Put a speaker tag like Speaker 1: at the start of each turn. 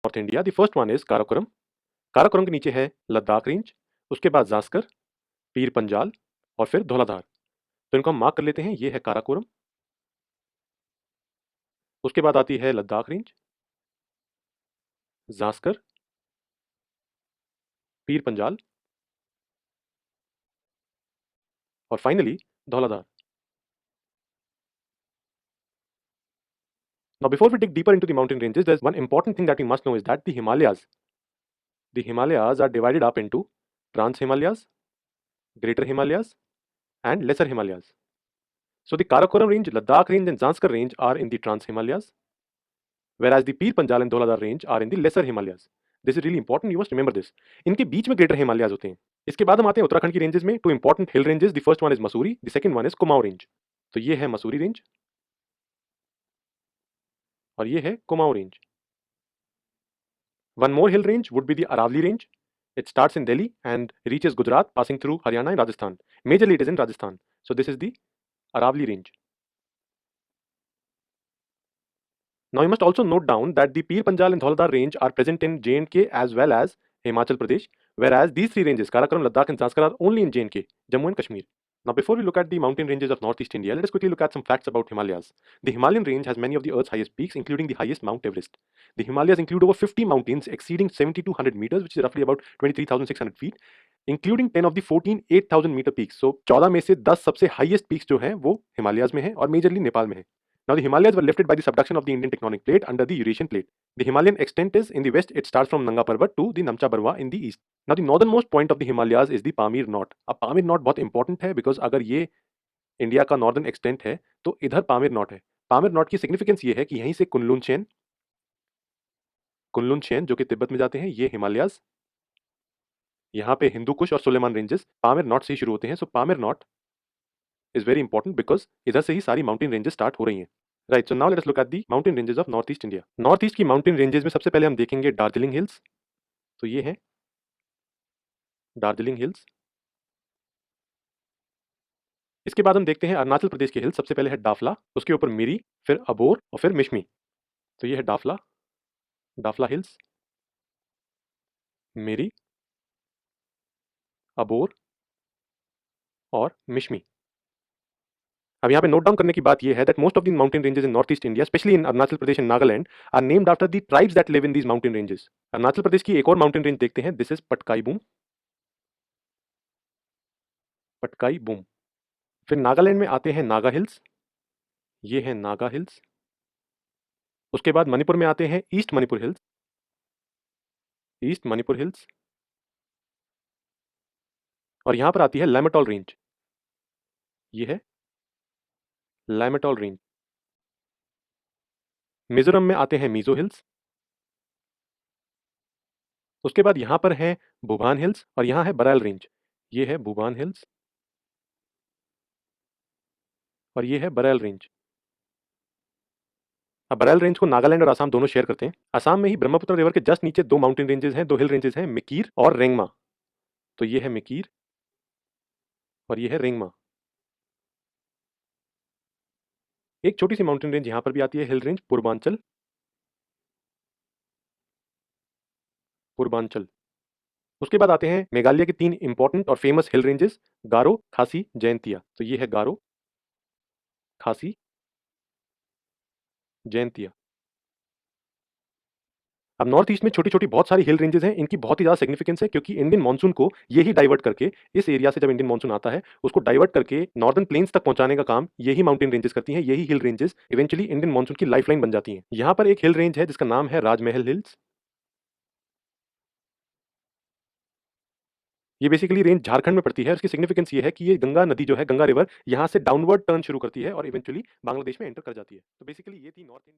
Speaker 1: North India. The first one is Karakoram. Karakoram के नीचे है लद्दाख रेंज, उसके बाद जास्कर, पीर पंजाल और फिर धौलाधार। तो इनको हम मार्क कर लेते हैं, ये है काराकोरम। उसके बाद आती है लद्दाख रेंज, जास्कर, पीर पंजाल और finally Dhauladhar. Now, before we dig deeper into the mountain ranges, there's one important thing that we must know is that the Himalayas are divided up into Trans Himalayas, Greater Himalayas, and Lesser Himalayas. So the Karakoram range, Ladakh range, and Zanskar range are in the Trans Himalayas, whereas the Pir Panjal and Dhauladhar range are in the Lesser Himalayas. This is really important. You must remember this. इनके बीच में Greater Himalayas होते हैं। इसके बाद हम आते हैं उत्तराखंड की रेंजेस में। Two important hill ranges, the first one is Mussoorie, the second one is Kumaon range. तो ये है मसूरी रेंज और ये है Kumaon range. One more hill range would be the Aravalli range. It starts in Delhi and reaches Gujarat, passing through Haryana and Rajasthan. Majorly it is in Rajasthan. So this is the Aravalli range. Now you must also note down that the Pir Panjal and Dhauladhar range are present in J&K as well as Himachal Pradesh, whereas these three ranges, Karakoram, Ladakh and Zanskar, are only in J&K, Jammu and Kashmir. Now before we look at the mountain ranges of Northeast India, let us quickly look at some facts about Himalayas. The Himalayan range has many of the Earth's highest peaks, including the highest Mount Everest. The Himalayas include over 50 mountains exceeding 7,200 meters, which is roughly about 23,600 feet, including 10 of the 14 8,000 meter peaks. So 14 में से 10 सबसे highest peaks जो हैं वो हिमालयाज में हैं और majorly Nepal में हैं. Now the Himalayas were lifted by the subduction of the Indian tectonic plate under the Eurasian plate. The Himalayan extent is in the west, it starts from Nanga Parbat to the Namcha Barwa in the east. Now the northernmost point of the Himalayas is the Pamir Knot. अब Pamir Knot बहुत important है because अगर ये India का northern extent है तो इधर Pamir not है। पामिर नॉट की सिग्निफिकेंस ये है कि यहीं से कुनलुन चेन जो कि तिब्बत में जाते हैं, ये हिमालयाज, यहाँ पे हिंदू कुश और सुलेमान रेंजेस पामिर नॉट से ही शुरू होते हैं। So Pamir knot is very important because इधर से ही सारी माउंटेन रेंजेस स्टार्ट हो रही हैं। Right, so now let's look at the mountain ranges of north east India. North east की माउंटेन रेंजेस में सबसे पहले हम देखेंगे दार्जिलिंग हिल्स। तो ये है दार्जिलिंग हिल्स। इसके बाद हम देखते हैं अरुणाचल प्रदेश के हिल्स। सबसे पहले है डाफला, उसके ऊपर मिरी, फिर अबोर और फिर मिश्मी। तो ये है डाफला, डाफला हिल्स, मिरी, अबोर और मिश्मी। अब यहाँ पे नोट डाउन करने की बात यह है that most of the mountain ranges in north east India, specially in Arunachal Pradesh and Nagaland, are named after the tribes that live in these mountain ranges. Arunachal Pradesh की एक और माउंटेन रेंज देखते हैं, दिस इज पटकाई बूम, पटकाई बूम। फिर नागालैंड में आते हैं नागा हिल्स, ये है नागा हिल्स। उसके बाद मणिपुर में आते हैं east Manipur hills, east Manipur hills. और यहां पर आती है लैमेटॉल रेंज, ये है लैमेटॉल रेंज। मिजोरम में आते हैं मीजो हिल्स। उसके बाद यहां पर है भूभान हिल्स और यहां है बराल रेंज, ये है भूभान हिल्स और ये है बराल रेंज। अब बराल रेंज को नागालैंड और असम दोनों शेयर करते हैं। असम में ही ब्रह्मपुत्र रिवर के जस्ट नीचे दो माउंटेन रेंजेस हैं, दो हिल रेंजेस हैं, मिकीर और रेंगमा। तो ये है मिकीर और ये है रेंगमा। एक छोटी सी माउंटेन रेंज यहां पर भी आती है, हिल रेंज पूर्वांचल, पूर्वांचल। उसके बाद आते हैं मेघालय के तीन इंपॉर्टेंट और फेमस हिल रेंजेस, गारो, खासी, जयंतिया। तो ये है गारो, खासी, जयंतिया। अब नॉर्थ ईस्ट में छोटी छोटी बहुत सारी हिल रेंजेस हैं, इनकी बहुत ही ज्यादा सिग्निफिकेंस है क्योंकि इंडियन मानसून को ये ही डाइवर्ट करके, इस एरिया से जब इंडियन मानसून आता है उसको डाइवर्ट करके नॉर्दर्न प्लेन्स तक पहुंचाने का काम यही माउंटेन रेंजेस करती हैं। यही hill ranges eventually Indian monsoon की लाइफलाइन बन जाती हैं। यहाँ पर एक हिल रेंज है जिसका नाम है राजमहल हिल्स। ये बेसिकली रेंज झारखंड में पड़ती है। उसकी सिग्निफिकेंस ये है कि ये गंगा नदी जो है, गंगा रिवर, यहाँ से डाउनवर्ड टर्न शुरू करती है और इवेंचुअली बांग्लादेश में एंटर कर जाती है। तो बेसिकली ये थी नॉर्थ इंडिया।